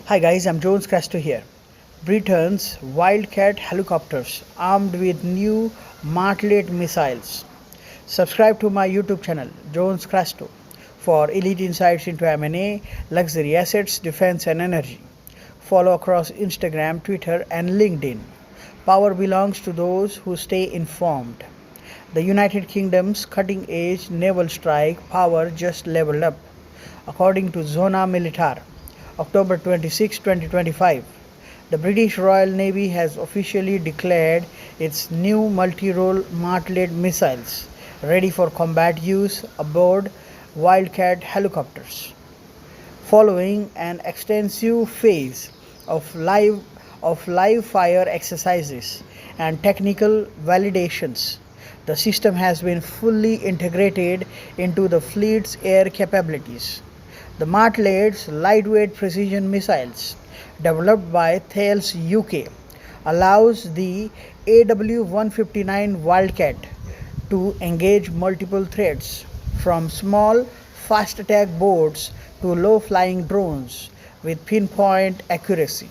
Hi guys, I'm Jones Crasto here. Britain's Wildcat helicopters armed with new Martlet missiles. Subscribe to my YouTube channel, Jones Crasto, for elite insights into M&A, luxury assets, defense and energy. Follow across Instagram, Twitter and LinkedIn. Power belongs to those who stay informed. The United Kingdom's cutting-edge naval strike power just leveled up, according to Zona Militar, October 26, 2025. The British Royal Navy has officially declared its new multirole Martlet missiles ready for combat use aboard Wildcat helicopters. Following an extensive phase of live fire exercises and technical validations, the system has been fully integrated into the fleet's air capabilities. The Martlet's lightweight precision missiles, developed by Thales UK, allows the AW159 Wildcat to engage multiple threats, from small fast attack boats to low flying drones, with pinpoint accuracy.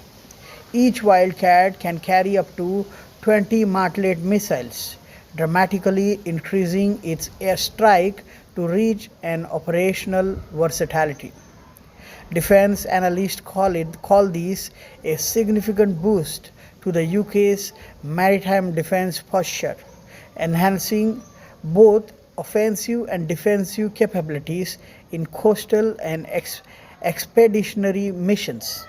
Each Wildcat can carry up to 20 Martlet missiles, dramatically increasing its airstrike to reach an operational versatility. Defense analysts call this a significant boost to the UK's maritime defense posture, enhancing both offensive and defensive capabilities in coastal and expeditionary missions.